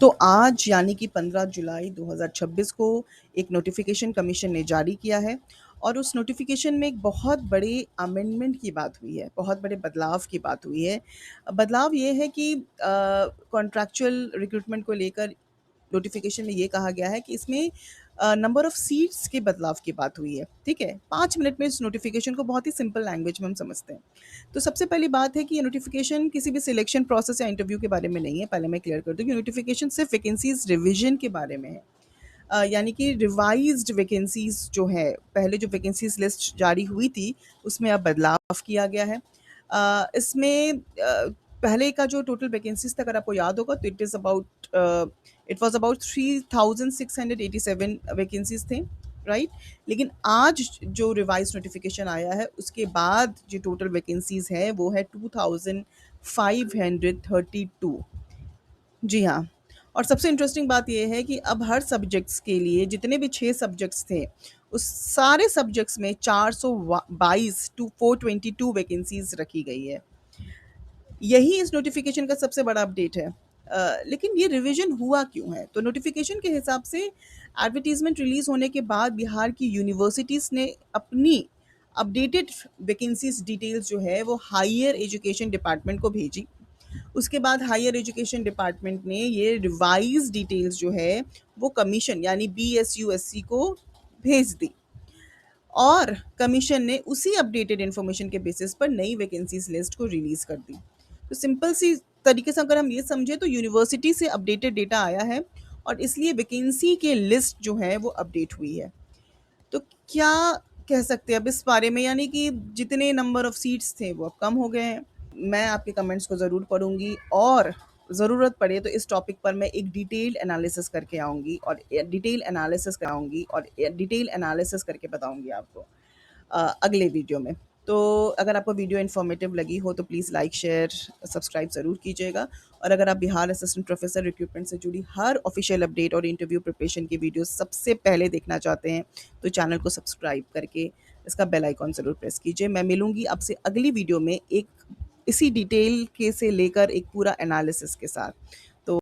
तो आज यानी कि 15 जुलाई 2026 को एक नोटिफिकेशन कमीशन ने जारी किया है और उस नोटिफिकेशन में एक बहुत बड़े अमेंडमेंट की बात हुई है, बहुत बड़े बदलाव की बात हुई है। बदलाव ये है कि कॉन्ट्रैक्चुअल रिक्रूटमेंट को लेकर नोटिफिकेशन में ये कहा गया है कि इसमें नंबर ऑफ सीट्स के बदलाव की बात हुई है। ठीक है, 5 मिनट में इस नोटिफिकेशन को बहुत ही सिंपल लैंग्वेज में हम समझते हैं। तो सबसे पहली बात है कि ये नोटिफिकेशन किसी भी सिलेक्शन प्रोसेस या इंटरव्यू के बारे में नहीं है। पहले मैं क्लियर कर दूं कि नोटिफिकेशन सिर्फ वैकेंसीज रिवीजन के बारे में है। यानी कि रिवाइज्ड वैकेंसीज जो है, पहले जो वैकेंसीज लिस्ट जारी हुई थी उसमें अब बदलाव किया गया है। इसमें पहले का जो टोटल वैकेंसीज था, अगर आपको याद होगा, तो इट वाज अबाउट 3687 वैकेंसीज थे, राइट। लेकिन आज जो रिवाइज नोटिफिकेशन आया है उसके बाद जो टोटल वैकेंसीज है वो है 2532। जी हाँ। और सबसे इंटरेस्टिंग बात ये है कि अब हर सब्जेक्ट्स के लिए जितने भी 6 सब्जेक्ट्स थे, उस सारे सब्जेक्ट्स में 422 टू 422 वैकेंसीज रखी गई है। यही इस नोटिफिकेशन का सबसे बड़ा अपडेट है। लेकिन ये रिवीजन हुआ क्यों है? तो नोटिफिकेशन के हिसाब से एडवर्टीजमेंट रिलीज होने के बाद बिहार की यूनिवर्सिटीज़ ने अपनी अपडेटेड वैकेंसीज डिटेल्स जो है वो हायर एजुकेशन डिपार्टमेंट को भेजी। उसके बाद हायर एजुकेशन डिपार्टमेंट ने ये रिवाइज डिटेल्स जो है वो कमीशन यानी BSUSC को भेज दी और कमीशन ने उसी अपडेटेड इन्फॉर्मेशन के बेसिस पर नई वैकेंसीज लिस्ट को रिलीज कर दी। तो सिंपल सी तरीके से अगर हम ये समझे तो यूनिवर्सिटी से अपडेटेड डेटा आया है और इसलिए वैकेंसी के लिस्ट जो है वो अपडेट हुई है। तो क्या कह सकते हैं अब इस बारे में, यानी कि जितने नंबर ऑफ सीट्स थे वो अब कम हो गए हैं। मैं आपके कमेंट्स को ज़रूर पढ़ूंगी और ज़रूरत पड़े तो इस टॉपिक पर मैं एक डिटेल्ड एनालिसिस करके आऊँगी और डिटेल एनालिसिस करके बताऊँगी आपको अगले वीडियो में। तो अगर आपको वीडियो इन्फॉर्मेटिव लगी हो तो प्लीज़ लाइक, शेयर, सब्सक्राइब ज़रूर कीजिएगा। और अगर आप बिहार असिस्टेंट प्रोफेसर रिक्रूटमेंट से जुड़ी हर ऑफिशियल अपडेट और इंटरव्यू प्रिपरेशन की वीडियो सबसे पहले देखना चाहते हैं तो चैनल को सब्सक्राइब करके इसका बेल आइकॉन ज़रूर प्रेस कीजिए। मैं मिलूँगी आपसे अगली वीडियो में एक इसी डिटेल के से लेकर एक पूरा एनालिसिस के साथ।